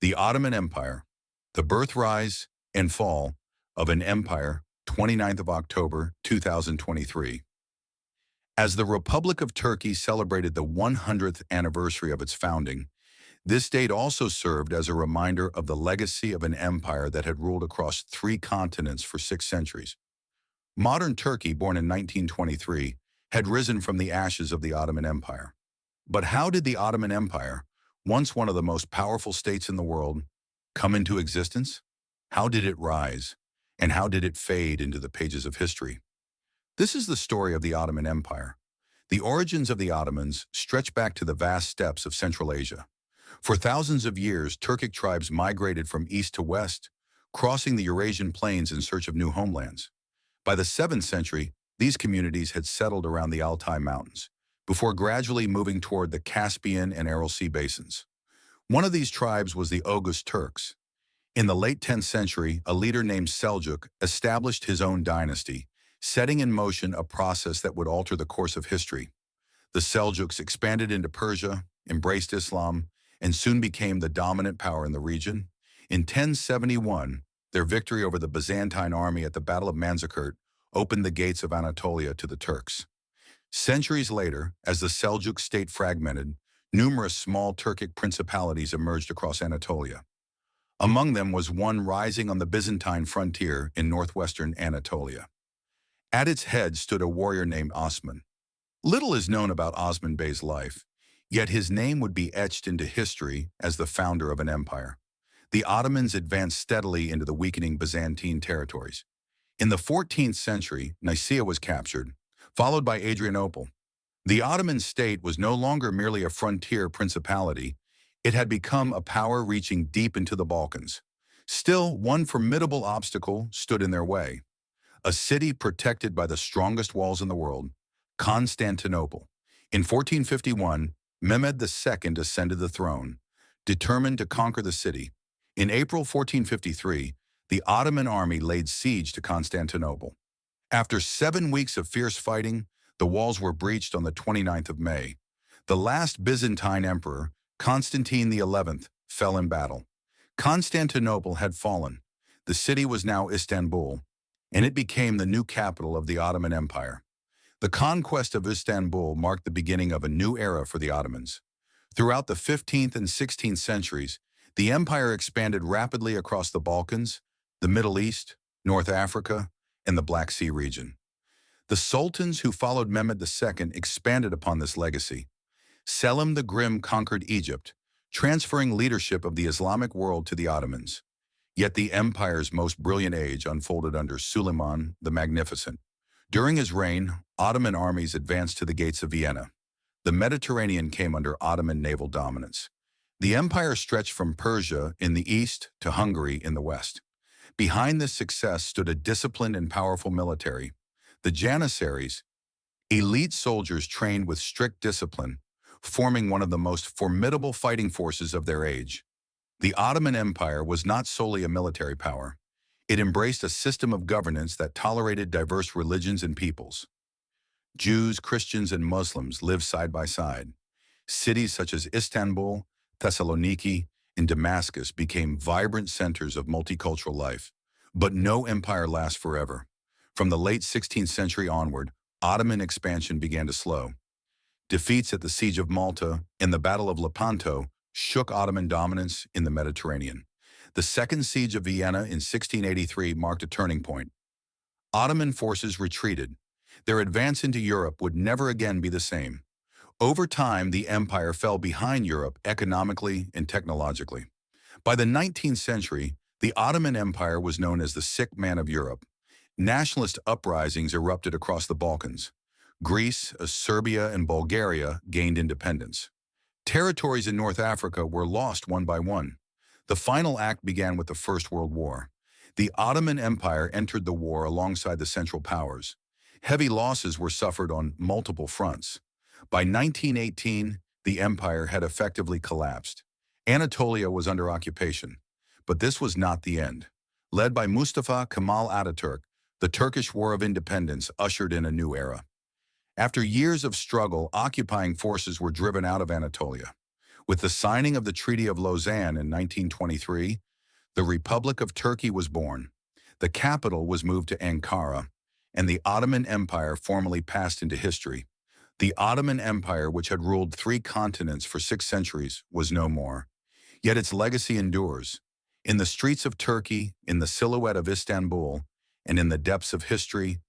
The Ottoman Empire, the birth, rise, and fall of an empire, 29th of October, 2023. As the Republic of Turkey celebrated the 100th anniversary of its founding, this date also served as a reminder of the legacy of an empire that had ruled across 3 continents for 6 centuries. Modern Turkey, born in 1923, had risen from the ashes of the Ottoman Empire. But how did the Ottoman Empire, once one of the most powerful states in the world, come into existence? How did it rise? And how did it fade into the pages of history? This is the story of the Ottoman Empire. The origins of the Ottomans stretch back to the vast steppes of Central Asia. For thousands of years, Turkic tribes migrated from east to west, crossing the Eurasian plains in search of new homelands. By the 7th century, these communities had settled around the Altai Mountains, before gradually moving toward the Caspian and Aral Sea basins. One of these tribes was the Oghuz Turks. In the late 10th century, a leader named Seljuk established his own dynasty, setting in motion a process that would alter the course of history. The Seljuks expanded into Persia, embraced Islam, and soon became the dominant power in the region. In 1071, their victory over the Byzantine army at the Battle of Manzikert opened the gates of Anatolia to the Turks. Centuries later, as the Seljuk state fragmented, numerous small Turkic principalities emerged across Anatolia. Among them was one rising on the Byzantine frontier in northwestern Anatolia. At its head stood a warrior named Osman. Little is known about Osman Bey's life, yet his name would be etched into history as the founder of an empire. The Ottomans advanced steadily into the weakening Byzantine territories. In the 14th century, Nicaea was captured, followed by Adrianople. The Ottoman state was no longer merely a frontier principality. It had become a power reaching deep into the Balkans. Still, one formidable obstacle stood in their way. A city protected by the strongest walls in the world, Constantinople. In 1451, Mehmed II ascended the throne, determined to conquer the city. In April 1453, the Ottoman army laid siege to Constantinople. After 7 weeks of fierce fighting, the walls were breached on the 29th of May. The last Byzantine emperor, Constantine XI, fell in battle. Constantinople had fallen. The city was now Istanbul, and it became the new capital of the Ottoman Empire. The conquest of Istanbul marked the beginning of a new era for the Ottomans. Throughout the 15th and 16th centuries, the empire expanded rapidly across the Balkans, the Middle East, North Africa, and the Black Sea region. The sultans who followed Mehmed II expanded upon this legacy. Selim the Grim conquered Egypt, transferring leadership of the Islamic world to the Ottomans. Yet the empire's most brilliant age unfolded under Suleiman the Magnificent. During his reign, Ottoman armies advanced to the gates of Vienna. The Mediterranean came under Ottoman naval dominance. The empire stretched from Persia in the east to Hungary in the west. Behind this success stood a disciplined and powerful military. The Janissaries, elite soldiers trained with strict discipline, forming one of the most formidable fighting forces of their age. The Ottoman Empire was not solely a military power. It embraced a system of governance that tolerated diverse religions and peoples. Jews, Christians, and Muslims lived side by side. Cities such as Istanbul, Thessaloniki, and Damascus became vibrant centers of multicultural life. But no empire lasts forever. From the late 16th century onward, Ottoman expansion began to slow. Defeats at the Siege of Malta and the Battle of Lepanto shook Ottoman dominance in the Mediterranean. The Second Siege of Vienna in 1683 marked a turning point. Ottoman forces retreated. Their advance into Europe would never again be the same. Over time, the empire fell behind Europe economically and technologically. By the 19th century, the Ottoman Empire was known as the sick man of Europe. Nationalist uprisings erupted across the Balkans. Greece, Serbia, and Bulgaria gained independence. Territories in North Africa were lost one by one. The final act began with the First World War. The Ottoman Empire entered the war alongside the Central Powers. Heavy losses were suffered on multiple fronts. By 1918, the empire had effectively collapsed. Anatolia was under occupation. But this was not the end. Led by Mustafa Kemal Ataturk, the Turkish War of Independence ushered in a new era. After years of struggle, occupying forces were driven out of Anatolia. With the signing of the Treaty of Lausanne in 1923, the Republic of Turkey was born. The capital was moved to Ankara, and the Ottoman Empire formally passed into history. The Ottoman Empire, which had ruled 3 continents for 6 centuries, was no more. Yet its legacy endures. In the streets of Turkey, in the silhouette of Istanbul, and in the depths of history,